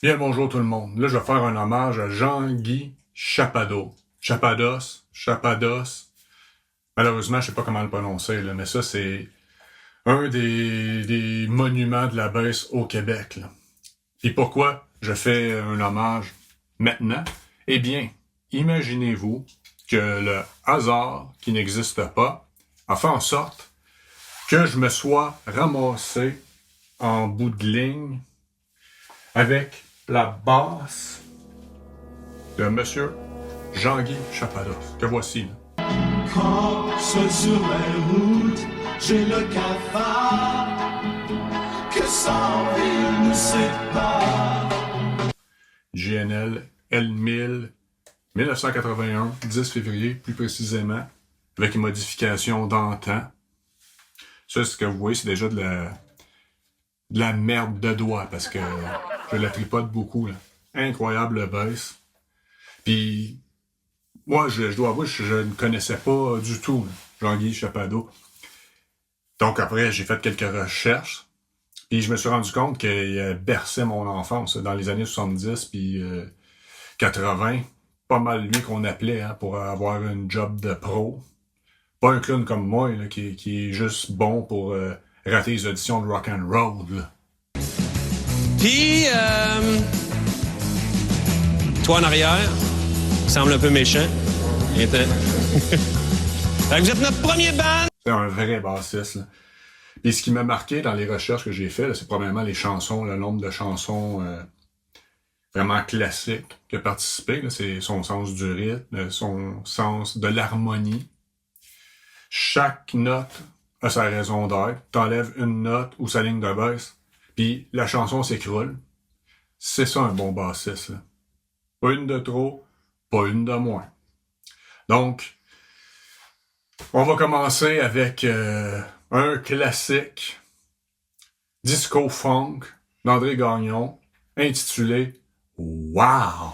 Bien, bonjour tout le monde. Là, je vais faire un hommage à Jean-Guy Chapados. Chapados. Malheureusement, je sais pas comment le prononcer, là, mais ça, c'est un des monuments de la baisse au Québec, là. Et pourquoi je fais un hommage maintenant? Eh bien, imaginez-vous que le hasard, qui n'existe pas, a fait en sorte que je me sois ramassé en bout de ligne avec la basse de Monsieur Jean-Guy Chapados, que voici, là. Quand seul sur les routes, j'ai le cafard que sans ville ne sépare. JNL L1000 1981, 10 février, plus précisément, avec une modification d'antan. Ça, ce que vous voyez, c'est déjà de la merde de doigt, parce que je la tripote beaucoup, là. Incroyable baisse. Puis, moi, je dois avouer, je ne connaissais pas du tout, là, Jean-Guy Chapados. Donc après, j'ai fait quelques recherches, puis je me suis rendu compte qu'il berçait mon enfance dans les années 70 puis 80. Pas mal lui qu'on appelait, hein, pour avoir une job de pro. Pas un clown comme moi, là, qui est juste bon pour rater les auditions de rock and roll, là. Puis, toi en arrière, semble un peu méchant. Fait que vous êtes notre premier band! C'est un vrai bassiste, là. Puis ce qui m'a marqué dans les recherches que j'ai faites, c'est probablement les chansons, le nombre de chansons vraiment classiques qu'il a participé. Là, c'est son sens du rythme, son sens de l'harmonie. Chaque note a sa raison d'être. T'enlèves une note ou sa ligne de basse, puis la chanson s'écroule. C'est ça un bon bassiste, là. Pas une de trop, pas une de moins. Donc, on va commencer avec un classique disco funk d'André Gagnon intitulé Wow!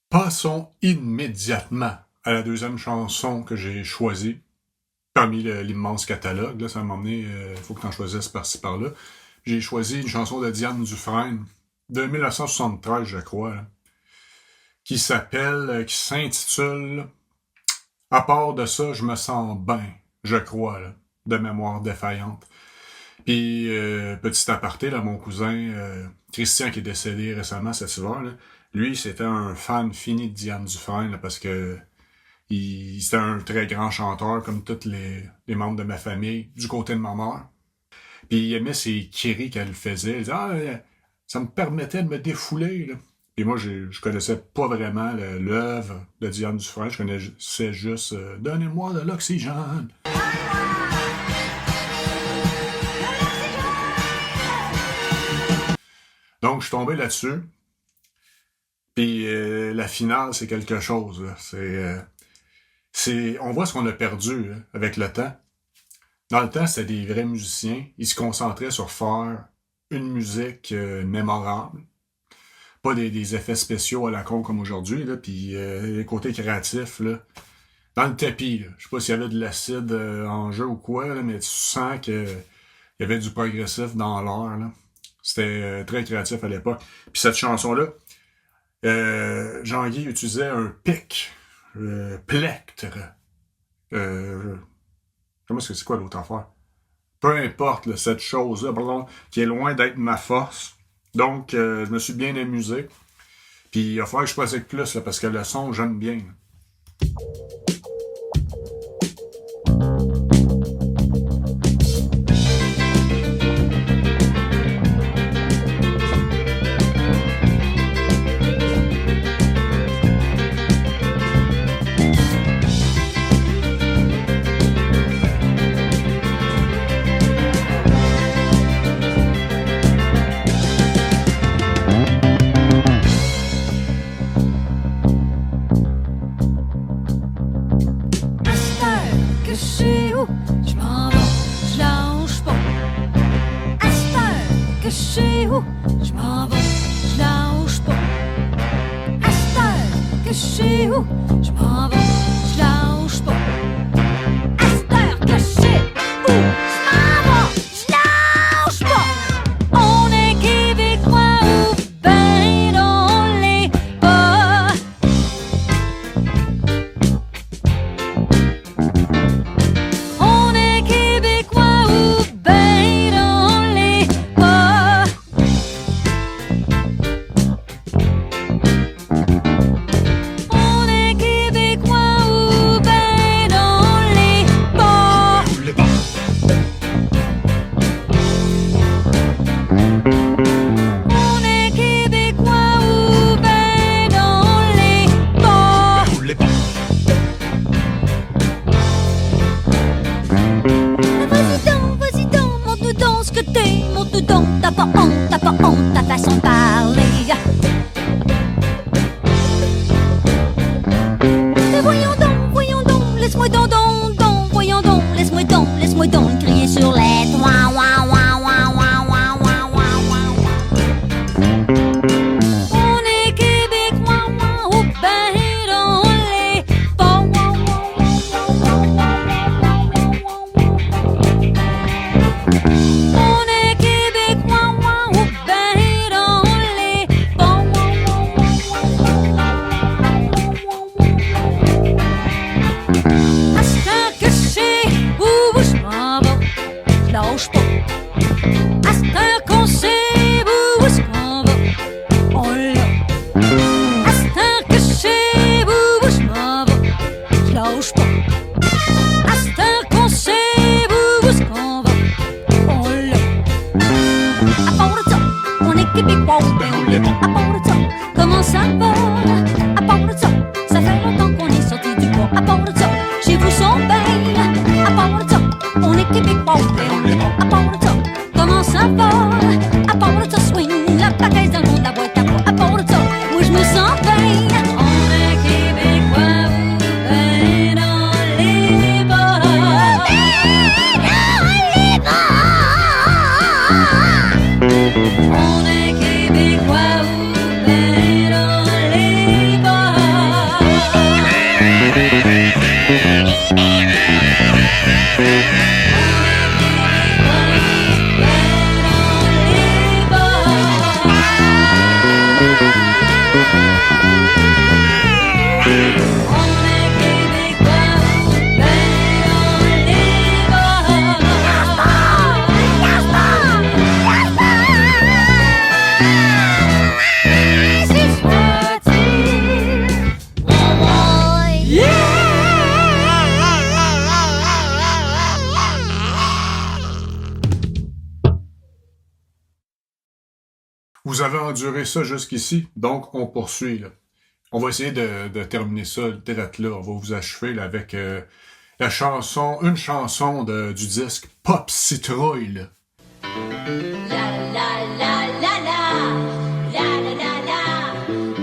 Passons immédiatement à la deuxième chanson que j'ai choisie parmi l'immense catalogue. Là, ça m'a emmené, il faut que tu en choisisses par-ci par-là. J'ai choisi une chanson de Diane Dufresne de 1973, je crois, là, qui s'intitule « À part de ça, je me sens bien, je crois, là, de mémoire défaillante ». Puis, petit aparté, là, mon cousin Christian, qui est décédé récemment cet hiver, là, lui, c'était un fan fini de Diane Dufresne, là, parce que c'était un très grand chanteur, comme tous les membres de ma famille, du côté de ma mère. Puis il aimait ces kéris qu'elle faisait. Il disait « Ah, ça me permettait de me défouler. » là. Puis moi, je connaissais pas vraiment l'œuvre de Diane Dufresne. Je connaissais juste « Donnez-moi de l'oxygène ». Donc, je suis tombé là-dessus. Puis la finale, c'est quelque chose. Là. On voit ce qu'on a perdu là, avec le temps. Dans le temps, c'était des vrais musiciens. Ils se concentraient sur faire une musique mémorable. Pas des effets spéciaux à la con comme aujourd'hui. Puis les côtés créatifs, là, dans le tapis. Là. Je sais pas s'il y avait de l'acide en jeu ou quoi, là, mais tu sens qu'il y avait du progressif dans l'air. Là. C'était très créatif à l'époque. Puis cette chanson-là, Jean-Guy utilisait un pic, plectre. Comment c'est quoi l'autre affaire? Peu importe, là, cette chose-là, pardon, qui est loin d'être ma force. Donc, je me suis bien amusé. Puis, il va falloir que je pratique plus, là, parce que le son, j'aime bien. Là. On est québécois, ben dans les bas. Vous avez enduré ça jusqu'ici, donc on poursuit. Là. On va essayer de terminer ça direct là. On va vous achever là, avec une chanson du disque Pop Citrouille. Là. La la la la la, la la la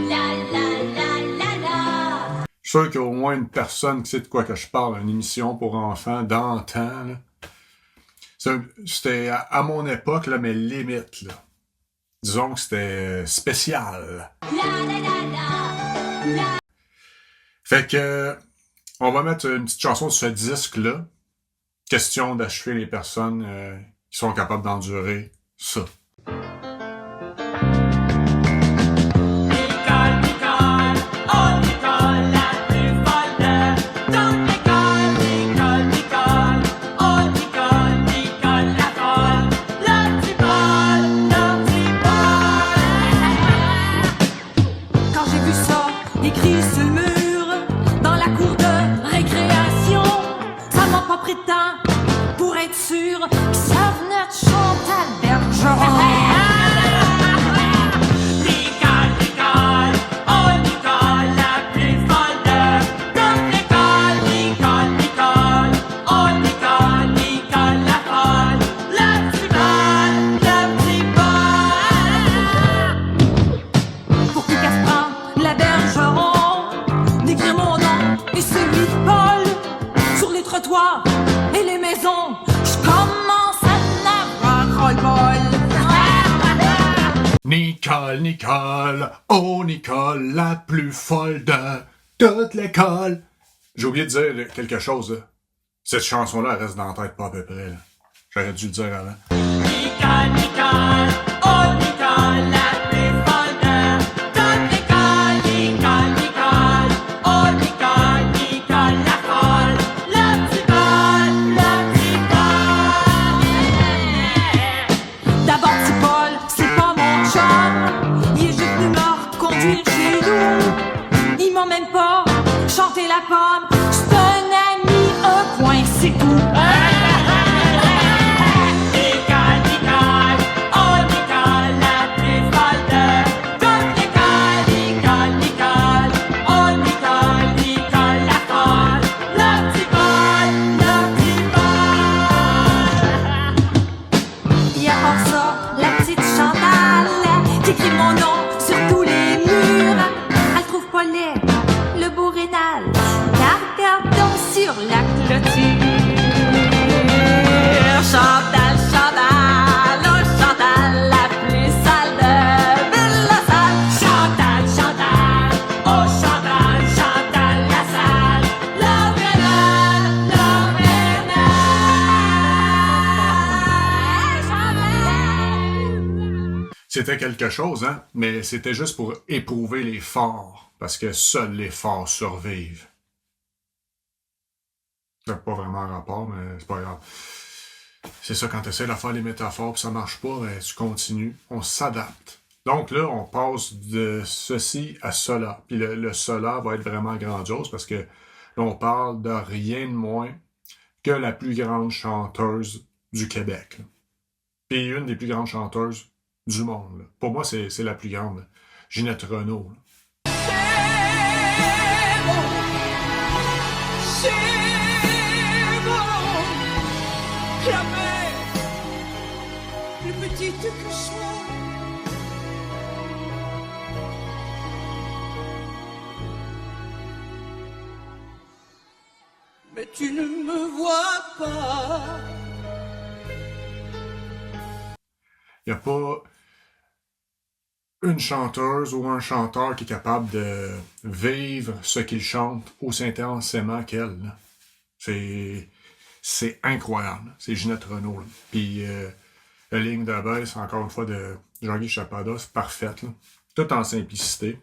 la, la la la la. Je suis sûr qu'il y a au moins une personne qui sait de quoi que je parle, une émission pour enfants d'antan. Là. C'était à mon époque, là, mais limite. Là. Disons que c'était spécial. Fait que on va mettre une petite chanson sur ce disque-là. Question d'achever les personnes qui sont capables d'endurer ça. Écrit sur le mur, dans la cour de récréation, ça m'a pas pris de temps pour être sûr que ça venait de Chantal Bergeron. L'école, l'école, oh l'école, la plus folle de toute l'école. L'école, l'école, oh l'école, l'école, la folle, la plus bonne, la plus bonne. Pour qui qu'elle se prend, la Bergeron, d'écrire mon nom et celui de Paul sur les trottoirs et les maisons. Je commence à n'avoir ras-le-bol. Nicole, Nicole, oh Nicole, la plus folle de toute l'école. J'ai oublié de dire quelque chose. Là. Cette chanson-là, elle reste dans la tête pas à peu près. Là. J'aurais dû le dire avant. Nicole, Nicole, oh Nicole, la plus folle de toute l'école. Nicole, Nicole, oh Nicole, Nicole, la folle, la plus bonne, la plus bonne. D'abord, petit Paul, c'est pas mon chum. Il est juste venu me reconduire chez nous. Il m'a même pas chanté la pomme. C'est un ami, un point, c'est tout. Nicole, Nicole, oh Nicole, la plus folle de toute l'école. Nicole, Nicole, oh Nicole, Nicole, la folle, la plus bonne, la plus bonne. Et à part ça, la petite Chantal, qui écrit mon nom sur tous les murs. Elle trouve pas laid, le beau rénal, car regardons sur la clôture. Chantal, Chantal, oh Chantal, la plus sale de Ville-la-Salle. Chantal, Chantal, oh Chantal, Chantal, la sale, la rénal, la rénal. C'était quelque chose, hein? Mais c'était juste pour éprouver les forts. Parce que seuls les forts survivent. Ça n'a pas vraiment rapport, mais c'est pas grave. C'est ça, quand tu essaies de faire les métaphores et ça marche pas, ben, tu continues, on s'adapte. Donc là, on passe de ceci à cela. Puis le cela va être vraiment grandiose parce que là, on parle de rien de moins que la plus grande chanteuse du Québec. Là. Puis une des plus grandes chanteuses du monde. Là. Pour moi, c'est la plus grande. Là. Ginette Renault. Là. Jamais, plus petite que soi. Mais tu ne me vois pas. Il n'y a pas une chanteuse ou un chanteur qui est capable de vivre ce qu'il chante aussi intensément qu'elle. Là. C'est incroyable. C'est Ginette Renault. Là. Puis la ligne de baisse, encore une fois, de Jean-Guy Chapada, c'est parfaite. Là. Tout en simplicité.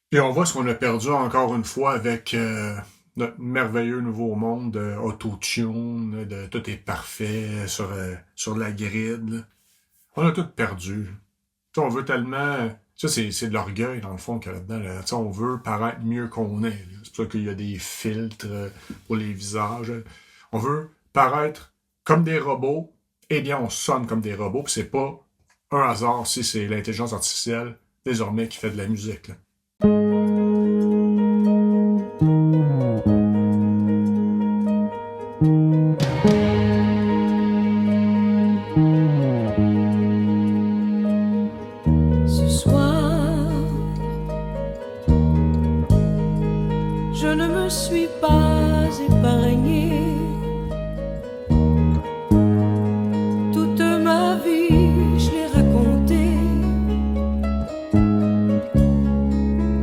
Puis on voit ce qu'on a perdu encore une fois avec notre merveilleux nouveau monde de auto-tune, de tout est parfait sur la grid. Là. On a tout perdu. T'sais, on veut tellement... Ça, c'est de l'orgueil, dans le fond, qu'il y a là-dedans. Là. On veut paraître mieux qu'on est. Là. C'est pour ça qu'il y a des filtres pour les visages. On veut paraître comme des robots. Eh bien, on sonne comme des robots. Puis c'est pas un hasard si c'est l'intelligence artificielle désormais qui fait de la musique, là. Ce soir, je ne me suis pas épargnée. Toute ma vie, je l'ai racontée,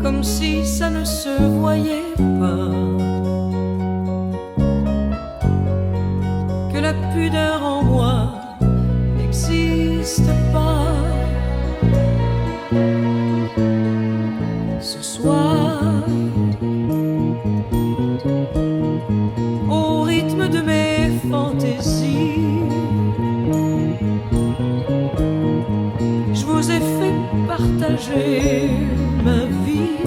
comme si ça ne se voyait pas, que la pudeur en moi n'existe pas. Ce soir, au rythme de mes fantaisies, je vous ai fait partager ma vie,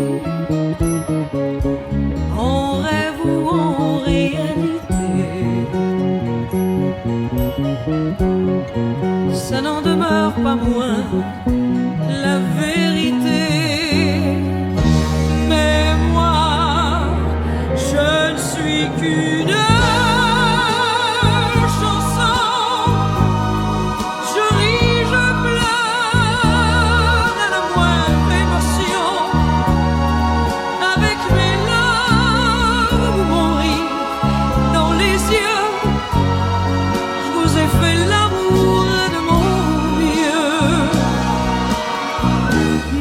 en rêve ou en réalité. Ça n'en demeure pas moins la vérité. Mais moi, je ne suis qu'une chanson. Je ris, je pleure à la moindre émotion. Avec mes larmes ou mon rire dans les yeux, je vous ai fait l'amour de mon mieux.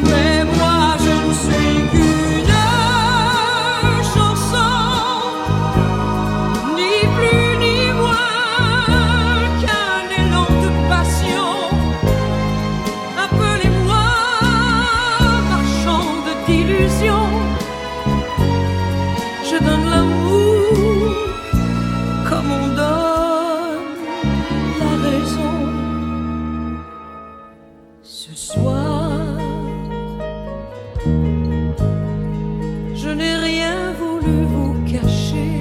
Mais moi je ne suis qu'une chanson, ni plus ni moins qu'un élan de passion. Appelez-moi marchand d'illusions. Je donne l'amour comme on donne la raison. Ce soir, je n'ai rien voulu vous cacher,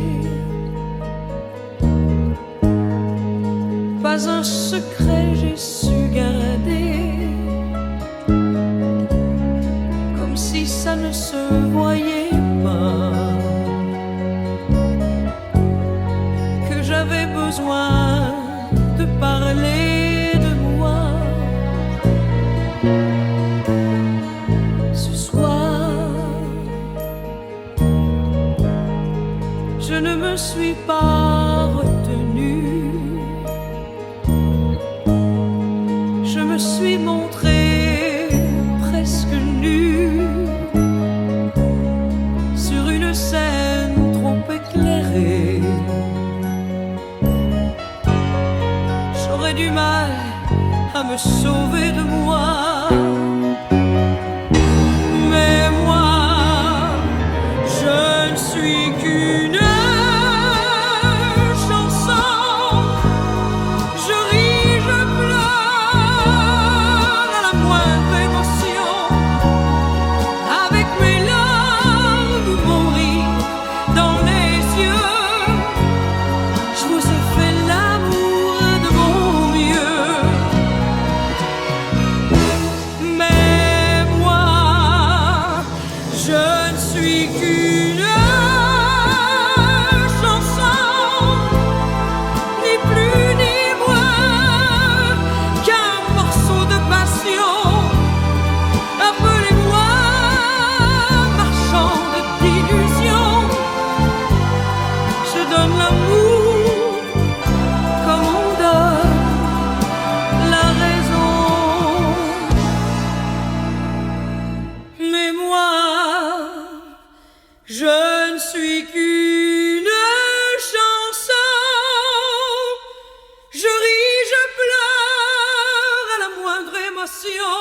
pas un secret j'ai su garder, comme si ça ne se voyait pas, que j'avais besoin de parler de moi. Ce soir, je ne me suis pas retenue. Je me suis montrée presque nue sur une scène trop éclairée. J'aurais du mal à me sauver de moi. Mais moi, je ne suis qu'une chanson. Je ris, je pleure à la moindre émotion. Avec mes larmes ou mon rire dans les yeux, je vous ai fait l'amour de mon mieux. Mais moi, je ne suis qu'une chanson, ni plus ni moins qu'un morceau de passion. Appelez-moi marchand d'illusions. Je donne l'amour comme on donne la raison. Mais moi, je ne suis qu'une chanson. Je ris, je pleure à la moindre émotion.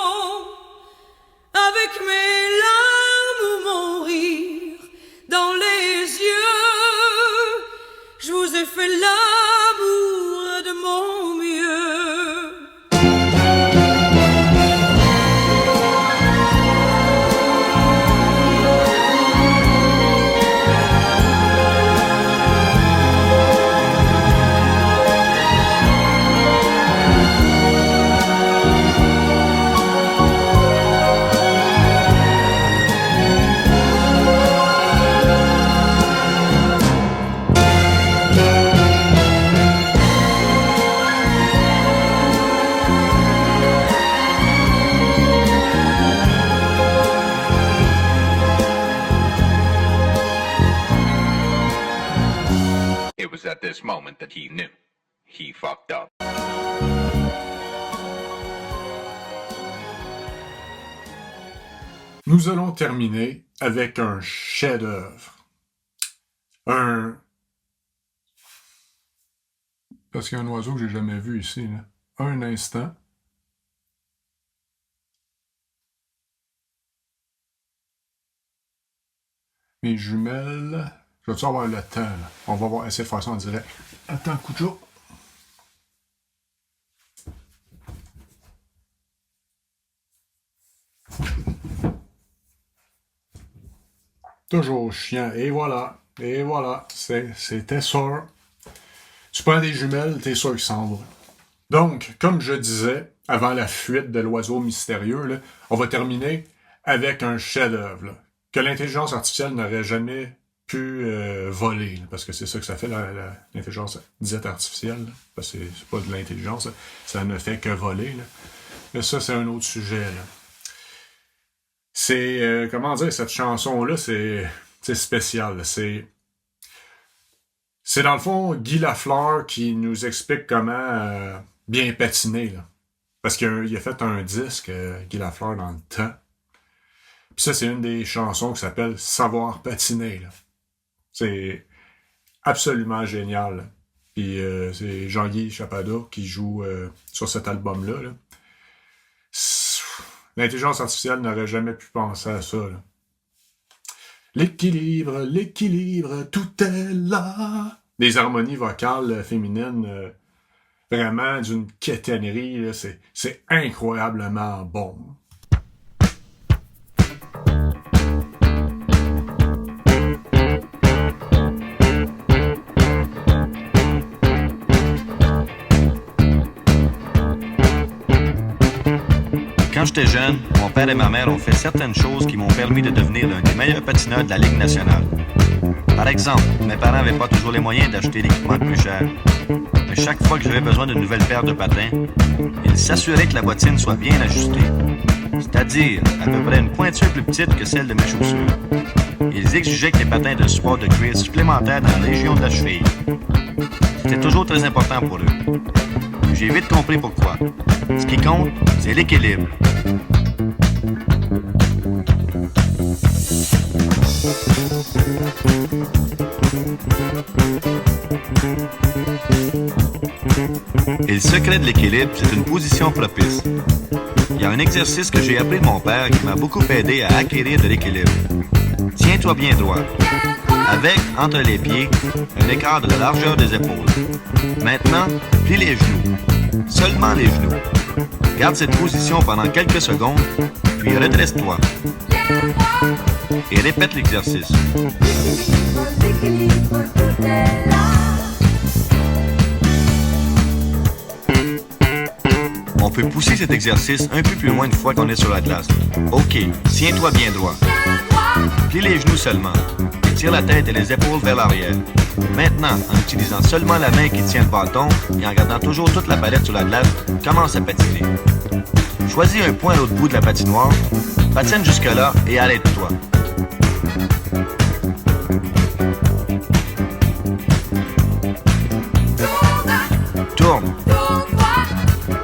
Avec mes larmes ou mon rire dans les yeux, je vous ai fait l'amour de mon mieux. It was at this moment that he knew. He fucked up. Nous allons terminer avec un chef-d'œuvre. Parce qu'il y a un oiseau que j'ai jamais vu ici, là. Un instant. Mes jumelles. Je vais-tu avoir le temps, là? On va essayer de faire ça en direct. Attends, Cujo. Toujours chiant. Et voilà. Et voilà. C'était sûr. Tu prends des jumelles, t'es sûr qu'ils s'en vont. Donc, comme je disais, avant la fuite de l'oiseau mystérieux, là, on va terminer avec un chef-d'œuvre là, que l'intelligence artificielle n'aurait jamais pu voler. Là, parce que c'est ça que ça fait, l'intelligence dite artificielle. Là, parce que c'est pas de l'intelligence. Là, ça ne fait que voler. Là. Mais ça, c'est un autre sujet. Là. C'est, comment dire, cette chanson-là, c'est spécial. Là. C'est dans le fond Guy Lafleur qui nous explique comment bien patiner. Là. Parce qu'il a fait un disque, Guy Lafleur, dans le temps. Puis ça, c'est une des chansons qui s'appelle « Savoir patiner ». Là. C'est absolument génial. Là. Puis c'est Jean-Guy Chapada qui joue sur cet album-là. Là. L'intelligence artificielle n'aurait jamais pu penser à ça. Là. L'équilibre, tout est là. Des harmonies vocales féminines, vraiment d'une quétainerie, là, c'est incroyablement bon. Quand j'étais jeune, mon père et ma mère ont fait certaines choses qui m'ont permis de devenir l'un des meilleurs patineurs de la Ligue nationale. Par exemple, mes parents n'avaient pas toujours les moyens d'acheter l'équipement le plus cher. Mais chaque fois que j'avais besoin d'une nouvelle paire de patins, ils s'assuraient que la bottine soit bien ajustée. C'est-à-dire à peu près une pointure plus petite que celle de mes chaussures. Ils exigeaient que les patins de support de cuir supplémentaires dans la région de la cheville. C'était toujours très important pour eux. J'ai vite compris pourquoi. Ce qui compte, c'est l'équilibre. Et le secret de l'équilibre, c'est une position propice. Il y a un exercice que j'ai appris de mon père qui m'a beaucoup aidé à acquérir de l'équilibre. Tiens-toi bien droit. Avec, entre les pieds, un écart de la largeur des épaules. Maintenant, plie les genoux. Seulement les genoux. Garde cette position pendant quelques secondes, puis redresse-toi. Et répète l'exercice. On peut pousser cet exercice un peu plus loin une fois qu'on est sur la glace. OK, tiens-toi bien droit. Plie les genoux seulement. Tire la tête et les épaules vers l'arrière. Maintenant, en utilisant seulement la main qui tient le bâton et en gardant toujours toute la palette sur la glace, commence à patiner. Choisis un point à l'autre bout de la patinoire, patine jusque-là et arrête-toi. Tourne.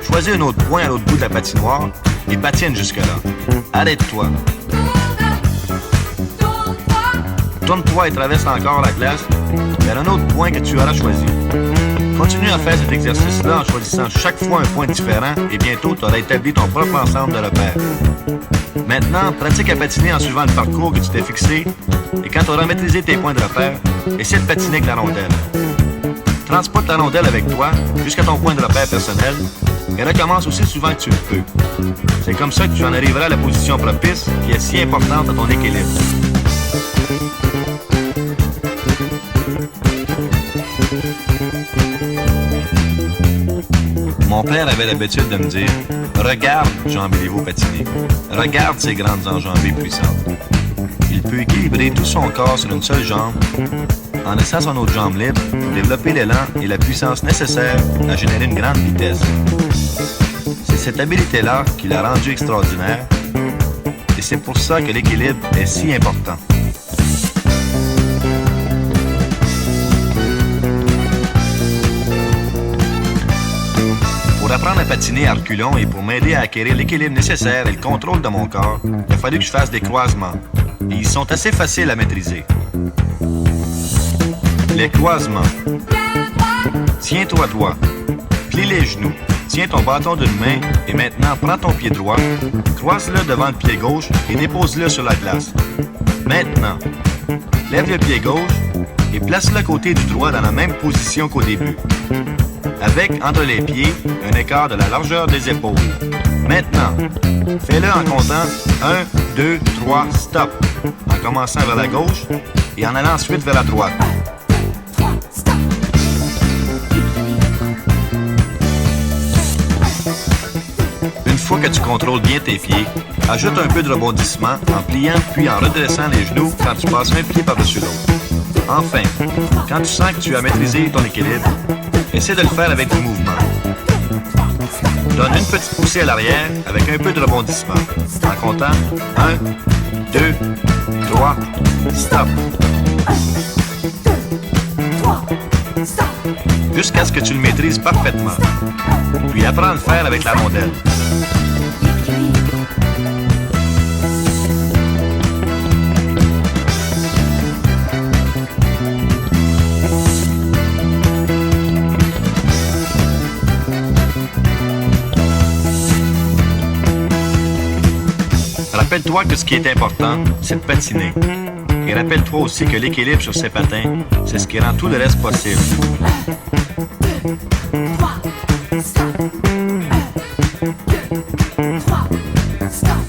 Choisis un autre point à l'autre bout de la patinoire et patine jusque-là. Arrête-toi. Tourne-toi et traverse encore la glace vers un autre point que tu auras choisi. Continue à faire cet exercice-là en choisissant chaque fois un point différent et bientôt tu auras établi ton propre ensemble de repères. Maintenant, pratique à patiner en suivant le parcours que tu t'es fixé et quand tu auras maîtrisé tes points de repère, essaie de patiner avec la rondelle. Transporte la rondelle avec toi jusqu'à ton point de repère personnel et recommence aussi souvent que tu le peux. C'est comme ça que tu en arriveras à la position propice qui est si importante à ton équilibre. Mon père avait l'habitude de me dire « Regarde Jean Béliveau patiner. Regarde ses grandes enjambées puissantes. Il peut équilibrer tout son corps sur une seule jambe en laissant son autre jambe libre, développer l'élan et la puissance nécessaire à générer une grande vitesse. C'est cette habileté-là qui l'a rendu extraordinaire et c'est pour ça que l'équilibre est si important. apprendre à patiner à reculons et pour m'aider à acquérir l'équilibre nécessaire et le contrôle de mon corps, il a fallu que je fasse des croisements. Et ils sont assez faciles à maîtriser. Les croisements. Tiens-toi droit. Plie les genoux. Tiens ton bâton d'une main et maintenant prends ton pied droit, croise-le devant le pied gauche et dépose-le sur la glace. Maintenant, lève le pied gauche et place-le à côté du droit dans la même position qu'au début. Avec, entre les pieds, un écart de la largeur des épaules. Maintenant, fais-le en comptant 1, 2, 3, stop, en commençant vers la gauche et en allant ensuite vers la droite. Une fois que tu contrôles bien tes pieds, ajoute un peu de rebondissement en pliant puis en redressant les genoux quand tu passes un pied par-dessus l'autre. Enfin, quand tu sens que tu as maîtrisé ton équilibre, essaie de le faire avec du mouvement. Donne une petite poussée à l'arrière avec un peu de rebondissement, en comptant 1, 2, 3, stop. Jusqu'à ce que tu le maîtrises parfaitement. Puis apprends à le faire avec la rondelle. Rappelle-toi que ce qui est important, c'est de patiner. Et rappelle-toi aussi que l'équilibre sur ses patins, c'est ce qui rend tout le reste possible. 3, 4, 5, 1, 2, 3, stop.